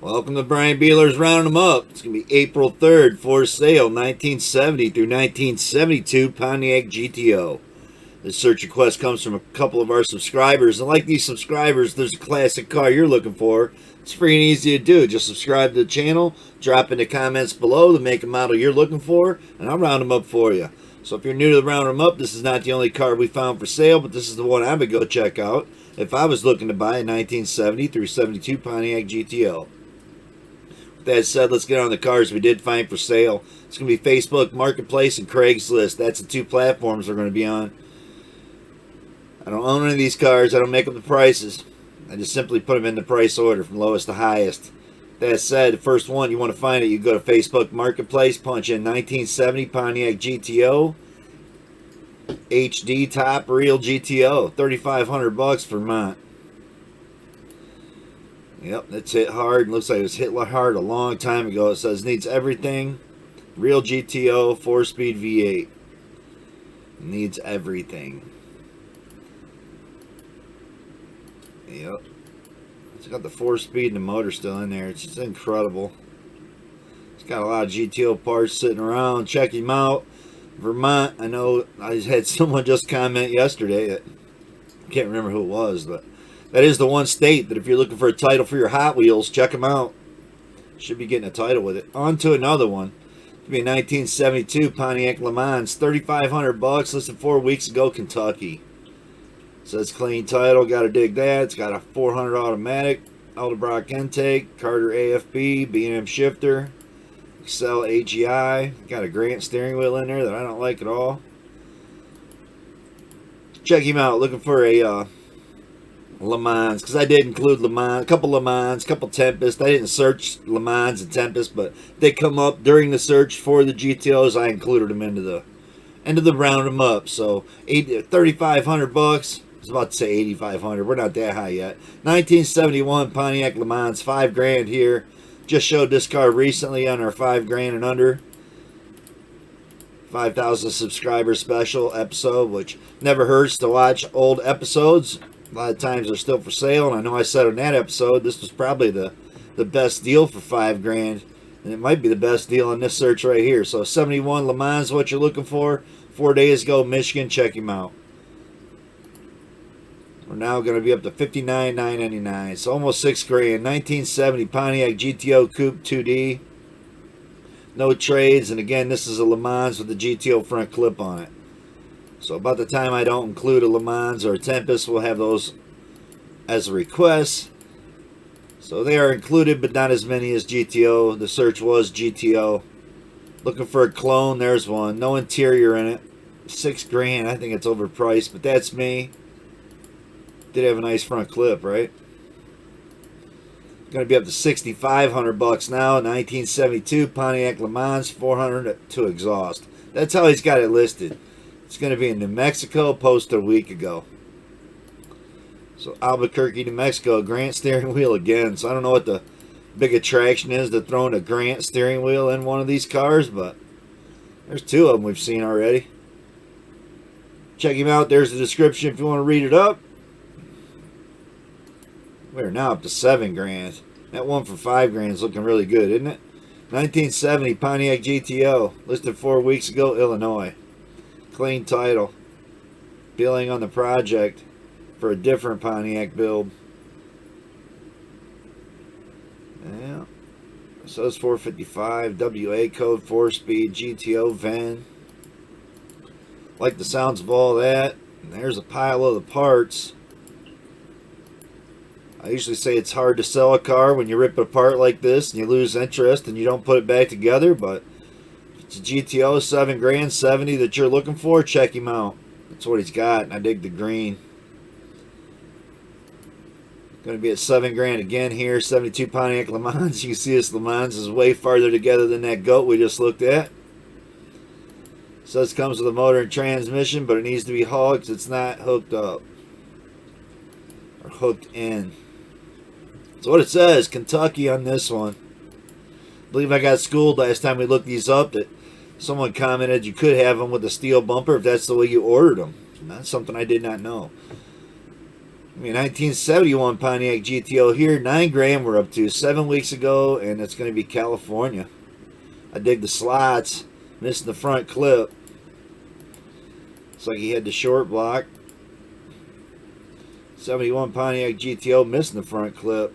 Welcome to Brian Bealer's Rounding Them Up. It's going to be April 3rd, for sale, 1970 through 1972 Pontiac GTO. This search request comes from a couple of our subscribers. And like these subscribers, there's a classic car you're looking for. It's free and easy to do. Just subscribe to the channel, drop in the comments below the make and model you're looking for, and I'll round them up for you. So if you're new to the Round Them Up, this is not the only car we found for sale, but this is the one I would go check out if I was looking to buy a 1970 through 72 Pontiac GTO. That said, let's get on the cars we did find for sale. It's going to be Facebook Marketplace and Craigslist. That's the two platforms we're going to be on. I don't own any of these cars. I don't make up the prices. I just simply put them in the price order from lowest to highest. That said, the first one you want to find it, you go to Facebook Marketplace, punch in 1970 Pontiac GTO HD top real GTO, $3,500 for Vermont. Yep, that's hit hard. Looks like it was hit hard a long time ago. It says needs everything. Real GTO, 4-speed V8. Needs everything. Yep. It's got the 4-speed and the motor still in there. It's just incredible. It's got a lot of GTO parts sitting around. Check him out. Vermont, I know I had someone just comment yesterday that I can't remember who it was, but that is the one state that if you're looking for a title for your Hot Wheels, check them out. Should be getting a title with it. On to another one. It'll be 1972 Pontiac LeMans, $3,500, listed 4 weeks ago, Kentucky. Says clean title, gotta dig that. It's got a 400 automatic, Edelbrock intake, Carter AFB, B&M shifter, Excel AGI. Got a Grant steering wheel in there that I don't like at all. Check him out. Looking for a LeMans, because I did include LeMans, a couple LeMans, a couple Tempest. I didn't search LeMans and Tempest, but they come up during the search for the GTOs. I included them into the round them up. So $3,500. I was about to say 8,500. We're not that high yet. 1971 Pontiac LeMans, $5,000 here. Just showed this car recently on our $5,000 and under 5,000 subscriber special episode, which never hurts to watch old episodes. A lot of times they're still for sale, and I know I said on that episode this was probably the best deal for $5,000, and it might be the best deal on this search right here. So 71 LeMans, what you're looking for. 4 days ago, Michigan. Check him out. We're now going to be up to $59,999. So almost $6,000. 1970 Pontiac GTO Coupe 2D. No trades, and again, this is a LeMans with the GTO front clip on it. So about the time I don't include a LeMans or a Tempest, we'll have those as a request. So they are included, but not as many as GTO. The search was GTO. Looking for a clone, there's one. No interior in it. $6,000. I think it's overpriced, but that's me. Did have a nice front clip, right? Going to be up to $6,500 now. 1972 Pontiac LeMans, 400 to exhaust. That's how he's got it listed. It's going to be in New Mexico, posted a week ago. So Albuquerque, New Mexico, Grant steering wheel again. So I don't know what the big attraction is to throwing a Grant steering wheel in one of these cars, but there's two of them we've seen already. Check him out. There's the description if you want to read it up. We're now up to $7,000. That one for $5,000 is looking really good, isn't it? 1970 Pontiac GTO, listed 4 weeks ago, Illinois. Clean title. Billing on the project for a different Pontiac build. Yeah. It says 455, WA code, 4-speed, GTO van. Like the sounds of all that. And there's a pile of the parts. I usually say it's hard to sell a car when you rip it apart like this and you lose interest and you don't put it back together, but it's a GTO, $7,000, 70 that you're looking for. Check him out. That's what he's got, and I dig the green. Going to be at $7,000 again here. 72 Pontiac LeMans. You can see this LeMans is way farther together than that goat we just looked at. Says comes with a motor and transmission, but it needs to be hauled because it's not hooked up or hooked in. That's what it says. Kentucky on this one. I believe I got schooled last time we looked these up that someone commented you could have them with a steel bumper if that's the way you ordered them. And that's something I did not know. I mean, 1971 Pontiac GTO here, 9 grand we're up to, 7 weeks ago, and it's going to be California. I dig the slots, missing the front clip. Looks like he had the short block. 71 Pontiac GTO missing the front clip.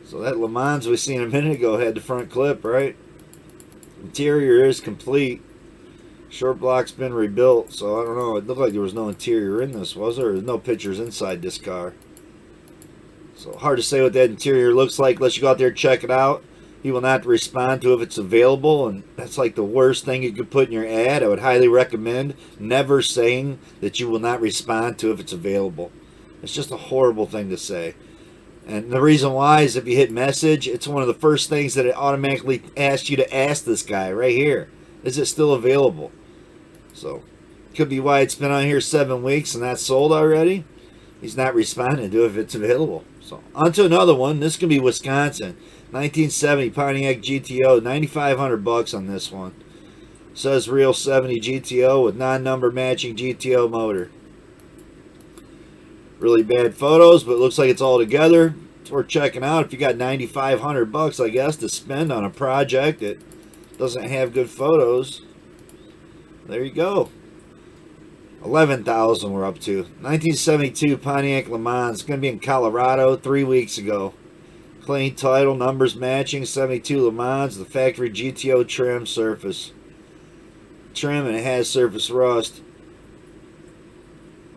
So that LeMans we seen a minute ago had the front clip, right? Interior is complete. Short block's been rebuilt, so I don't know. It looked like there was no interior in this, was there? There's no pictures inside this car. So hard to say what that interior looks like unless you go out there and check it out. He will not respond to if it's available, and that's like the worst thing you could put in your ad. I would highly recommend never saying that you will not respond to if it's available. It's just a horrible thing to say. And the reason why is if you hit message, it's one of the first things that it automatically asks you to ask this guy right here. Is it still available? So, could be why it's been on here 7 weeks and that's sold already. He's not responding to if it's available. So, on to another one. This could be Wisconsin. 1970 Pontiac GTO, $9,500 on this one. Says real 70 GTO with non-number matching GTO motor. Really bad photos, but it looks like it's all together. It's worth checking out if you got $9,500, I guess, to spend on a project that doesn't have good photos. There you go. 11,000 we're up to. 1972 Pontiac LeMans. It's going to be in Colorado 3 weeks ago. Clean title, numbers matching. 72 LeMans. The factory GTO trim surface. Trim, and it has surface rust.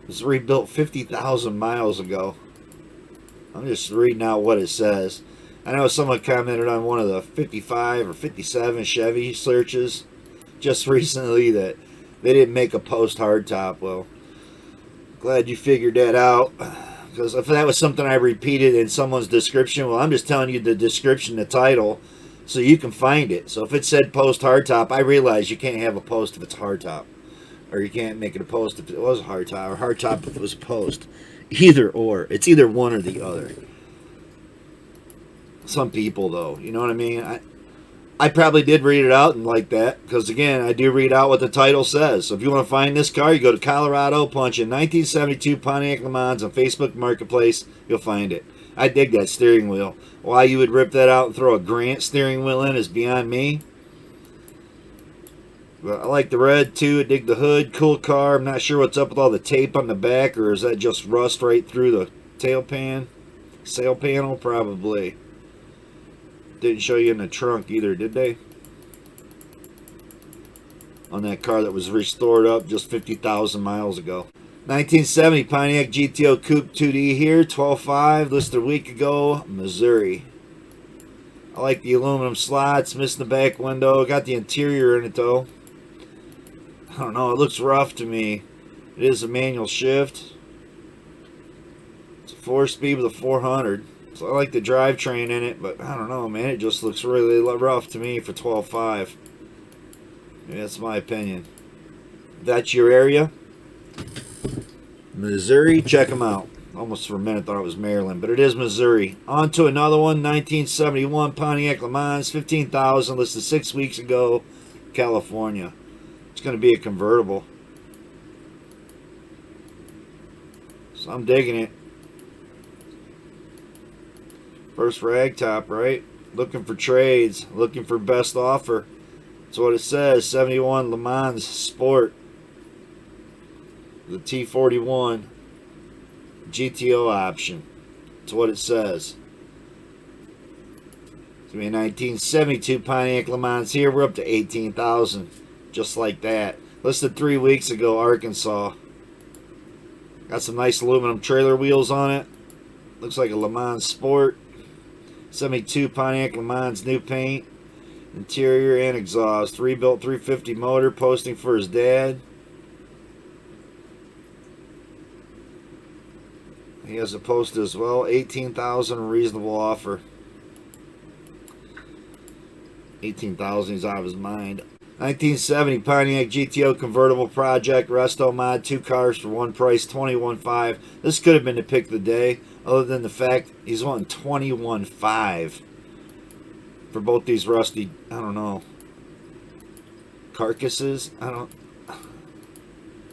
It was rebuilt 50,000 miles ago. I'm just reading out what it says. I know someone commented on one of the 55 or 57 Chevy searches just recently that they didn't make a post hardtop. Well, glad you figured that out, because if that was something I repeated in someone's description, well, I'm just telling you the description, the title, so you can find it. So if it said post hardtop, I realize you can't have a post if it's hardtop, or you can't make it a post if it was a hardtop, or hardtop if it was a post. Either or. It's either one or the other. Some people, though, you know what I mean? I probably did read it out and like that, because again, I do read out what the title says. So if you want to find this car, you go to Colorado, punch in 1972 Pontiac LeMans on Facebook Marketplace, you'll find it. I dig that steering wheel. Why you would rip that out and throw a Grant steering wheel in is beyond me. But I like the red too. I dig the hood. Cool car. I'm not sure what's up with all the tape on the back, or is that just rust right through the tail pan? Sail panel? Probably. Didn't show you in the trunk either, did they? On that car that was restored up just 50,000 miles ago. 1970 Pontiac GTO Coupe 2D here, 12.5, listed a week ago, Missouri. I like the aluminum slots, missing the back window. Got the interior in it though. I don't know, it looks rough to me. It is a manual shift. It's a 4-speed with a 400. So I like the drivetrain in it, but I don't know, man. It just looks really rough to me for 12.5. Yeah, that's my opinion. If that's your area, Missouri, check them out. Almost for a minute thought it was Maryland, but it is Missouri. On to another one, 1971 Pontiac LeMans, 15,000, listed 6 weeks ago, California. It's going to be a convertible. So I'm digging it. First rag top, right? Looking for trades, looking for best offer. That's what it says. 71 LeMans Sport. The T41 GTO option. That's what it says. It's going to be a 1972 Pontiac LeMans here. We're up to 18,000. Just like that. Listed 3 weeks ago, Arkansas. Got some nice aluminum trailer wheels on it. Looks like a LeMans Sport. 72 Pontiac LeMans new paint. Interior and exhaust. Rebuilt 350 motor. Posting for his dad. He has a post as well. 18,000, reasonable offer. 18,000, he's out of his mind. 1970 Pontiac GTO convertible project, resto mod, 2 cars for one price, 21.5. This could have been the pick of the day, other than the fact he's wanting 21.5 for both these rusty, I don't know, carcasses.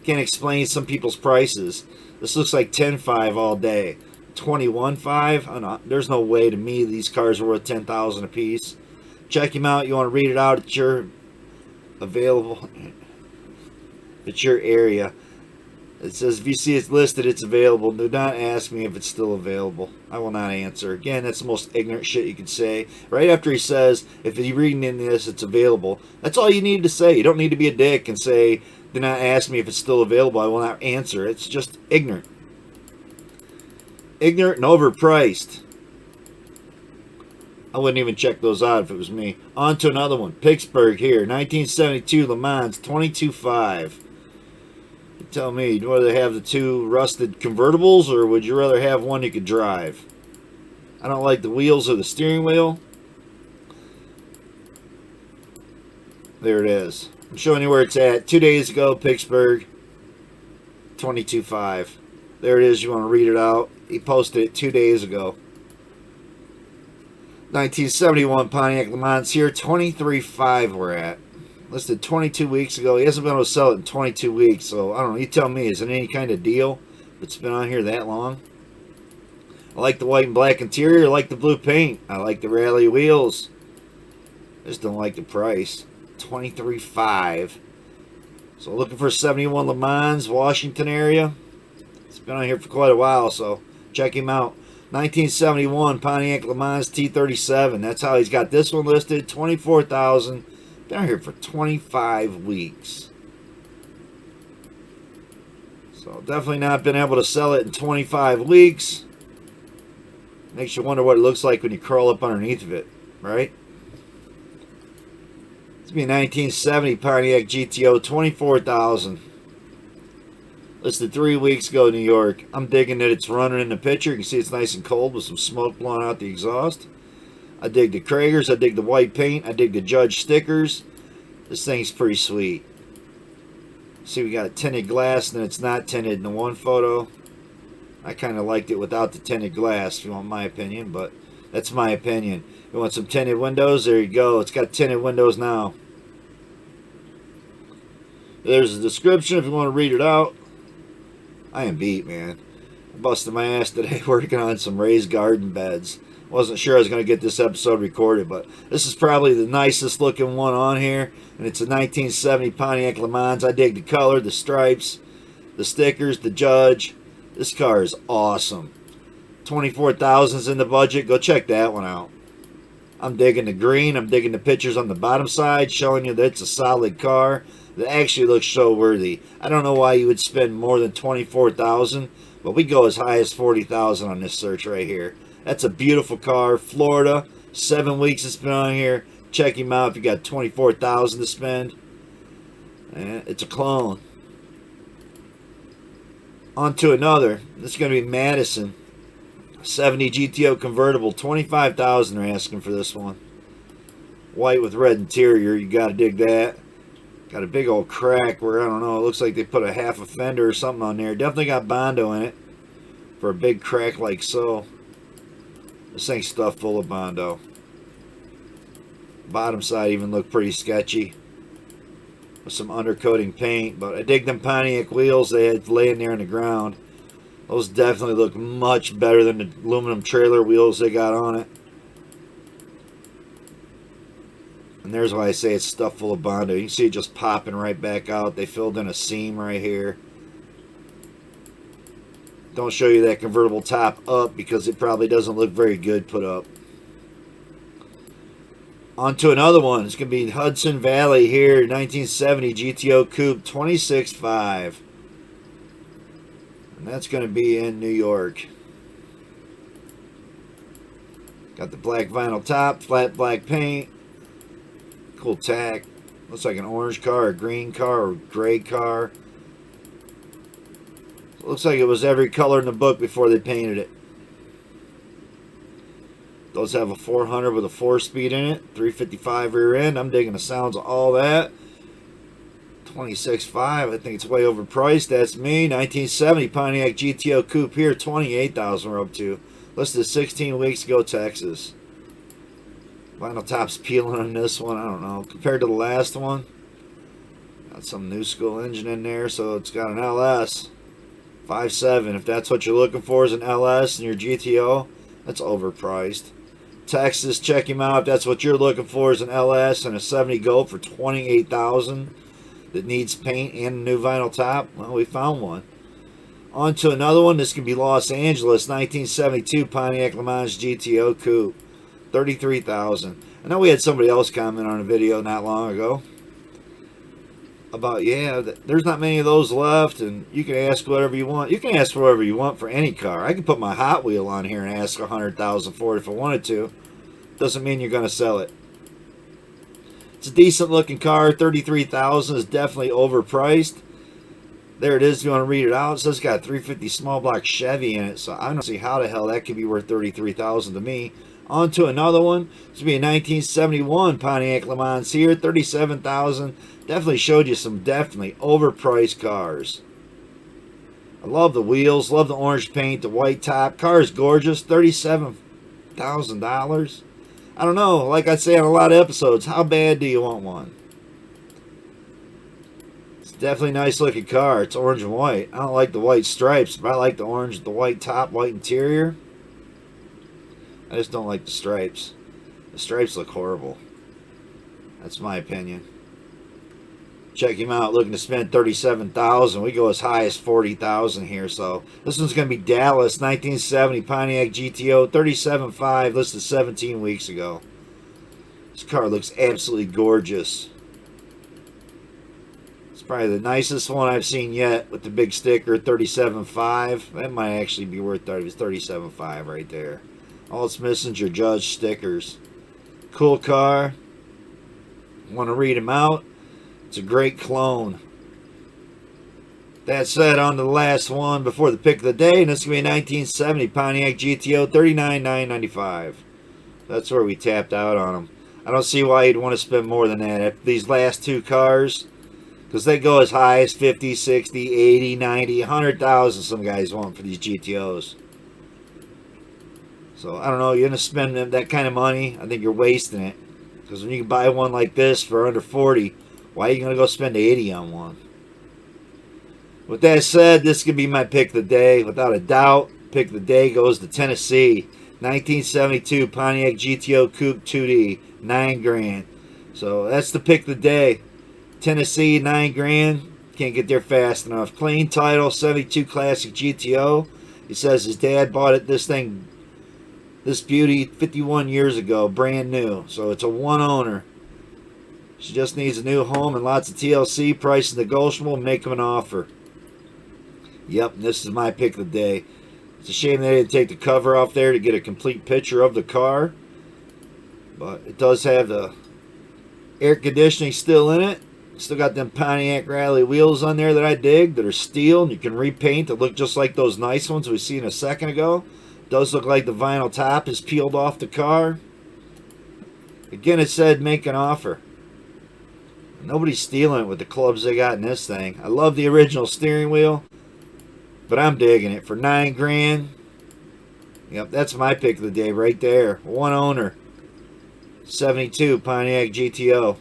Can't explain some people's prices. This looks like 10.5 all day. 21.5. There's no way to me these cars are worth $10,000 a piece. Check him out. You want to read it out at your available, at your area. It says if you see it's listed, it's available. Do not ask me if it's still available. I will not answer. Again, that's the most ignorant shit you could say. Right after he says, if you're reading in this, it's available. That's all you need to say. You don't need to be a dick and say, do not ask me if it's still available. I will not answer. It's just ignorant. Ignorant and overpriced. I wouldn't even check those out if it was me. On to another one. Pittsburgh here. 1972 LeMans 22.5. You tell me, would you rather have the two rusted convertibles or would you rather have one you could drive? I don't like the wheels or the steering wheel. There it is. I'm showing you where it's at. 2 days ago, Pittsburgh 22.5. There it is. You want to read it out. He posted it 2 days ago. 1971 Pontiac LeMans here. 23.5 we're at. Listed 22 weeks ago. He hasn't been able to sell it in 22 weeks. So, I don't know. You tell me. Is it any kind of deal if it's been on here that long? I like the white and black interior. I like the blue paint. I like the rally wheels. I just don't like the price. 23.5. So, looking for 71 LeMans, Washington area. It's been on here for quite a while, so check him out. 1971 Pontiac LeMans T37. That's how he's got this one listed. $24,000. Been on here for 25 weeks. So definitely not been able to sell it in 25 weeks. Makes you wonder what it looks like when you curl up underneath of it, right? It's be a 1970 Pontiac GTO, $24,000. Listed 3 weeks ago in New York. I'm digging that it's running in the picture. You can see it's nice and cold with some smoke blowing out the exhaust. I dig the Kragers. I dig the white paint. I dig the Judge stickers. This thing's pretty sweet. See, we got tinted glass and it's not tinted in the one photo. I kind of liked it without the tinted glass, if you want my opinion, but that's my opinion. You want some tinted windows? There you go. It's got tinted windows now. There's a description if you want to read it out. I am beat, man. I busted my ass today working on some raised garden beds. Wasn't sure I was going to get this episode recorded, but this is probably the nicest looking one on here. And it's a 1970 Pontiac LeMans. I dig the color, the stripes, the stickers, the Judge. This car is awesome. $24,000's in the budget. Go check that one out. I'm digging the green. I'm digging the pictures on the bottom side, showing you that it's a solid car that actually looks show worthy. I don't know why you would spend more than $24,000, but we go as high as $40,000 on this search right here. That's a beautiful car. Florida, 7 weeks it's been on here. Check him out if you got $24,000 to spend. It's a clone. On to another. This is going to be Madison. 70 GTO convertible. $25,000 they're asking for this one. White with red interior. You got to dig that. Got a big old crack where, I don't know, it looks like they put a half a fender or something on there. Definitely got Bondo in it for a big crack like so. This thing's stuffed full of Bondo. Bottom side even looked pretty sketchy with some undercoating paint, but I dig them Pontiac wheels they had laying there on the ground. Those definitely look much better than the aluminum trailer wheels they got on it. And there's why I say it's stuffed full of Bondo. You can see it just popping right back out. They filled in a seam right here. Don't show you that convertible top up because it probably doesn't look very good put up. On to another one. It's going to be Hudson Valley here, 1970 GTO Coupe, 26.5. And that's going to be in New York. Got the black vinyl top, flat black paint. Cool tack. Looks like an orange car, a green car, or gray car. Looks like it was every color in the book before they painted it. Does have a 400 with a 4-speed in it. 355 rear end. I'm digging the sounds of all that. 26.5. I think it's way overpriced. That's me. 1970 Pontiac GTO Coupe here. 28,000 we're up to. Listed 16 weeks ago, Texas. Vinyl top's peeling on this one. I don't know. Compared to the last one, got some new school engine in there, so it's got an LS. 5.7. If that's what you're looking for as an LS and your GTO, that's overpriced. Texas, check him out if that's what you're looking for as an LS and a 70 Gold for $28,000 that needs paint and a new vinyl top. Well, we found one. On to another one. This could be Los Angeles 1972 Pontiac LeMans GTO Coupe, $33,000. I know we had somebody else comment on a video not long ago about, yeah, there's not many of those left, and you can ask whatever you want. You can ask for whatever you want for any car. I can put my Hot Wheel on here and ask $100,000 for it if I wanted to. Doesn't mean you're going to sell it. It's a decent looking car. $33,000 is definitely overpriced. There it is. If you want to read it out, it says it's got a 350 small block Chevy in it, so I don't see how the hell that could be worth $33,000 to me. On to another one. This will be a 1971 Pontiac LeMans here, $37,000. Definitely showed you some definitely overpriced cars. I love the wheels, love the orange paint, the white top. Car is gorgeous, $37,000. I don't know, like I say on a lot of episodes, how bad do you want one? It's definitely a nice looking car. It's orange and white. I don't like the white stripes, but I like the orange, the white top, white interior. I just don't like the stripes. The stripes look horrible. That's my opinion. Check him out. Looking to spend $37,000. We go as high as $40,000 here. So this one's going to be Dallas 1970 Pontiac GTO, $37,500, listed 17 weeks ago. This car looks absolutely gorgeous. It's probably the nicest one I've seen yet with the big sticker, $37,500. That might actually be worth $37,500 right there. All it's missing is your Judge stickers. Cool car. Want to read them out? It's a great clone. That said, on to the last one before the pick of the day, and this is going to be a 1970 Pontiac GTO, $39,995. That's where we tapped out on them. I don't see why you'd want to spend more than that. If these last two cars, because they go as high as 50, 60, 80, 90, 100,000 some guys want for these GTOs. So, I don't know, you're going to spend that kind of money, I think you're wasting it. Because when you can buy one like this for under 40, why are you going to go spend 80 on one? With that said, this could be my pick of the day. Without a doubt, pick of the day goes to Tennessee. 1972 Pontiac GTO Coupe 2D, $9,000. So that's the pick of the day. Tennessee, $9,000. Can't get there fast enough. Clean title, 72 Classic GTO. He says his dad bought it, this beauty 51 years ago, brand new. So it's a one owner. She just needs a new home and lots of TLC. Price is negotiable. Make him an offer. Yep, this is my pick of the day. It's a shame they didn't take the cover off there to get a complete picture of the car. But it does have the air conditioning still in it. Still got them Pontiac Rally wheels on there that I dig, that are steel, and you can repaint to look just like those nice ones we seen a second ago. Does look like the vinyl top is peeled off the car. Again, it said make an offer. Nobody's stealing it with the clubs they got in this thing. I love the original steering wheel, but I'm digging it for $9,000. Yep, that's my pick of the day right there. One owner, 72 Pontiac GTO.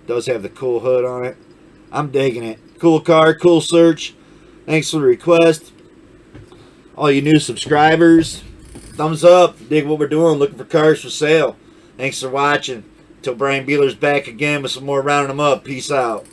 Does have the cool hood on it. I'm digging it. Cool car, cool search. Thanks for the request. All you new subscribers, thumbs up. Dig what we're doing. Looking for cars for sale. Thanks for watching. Till Brian Bealer's back again with some more rounding them up. Peace out.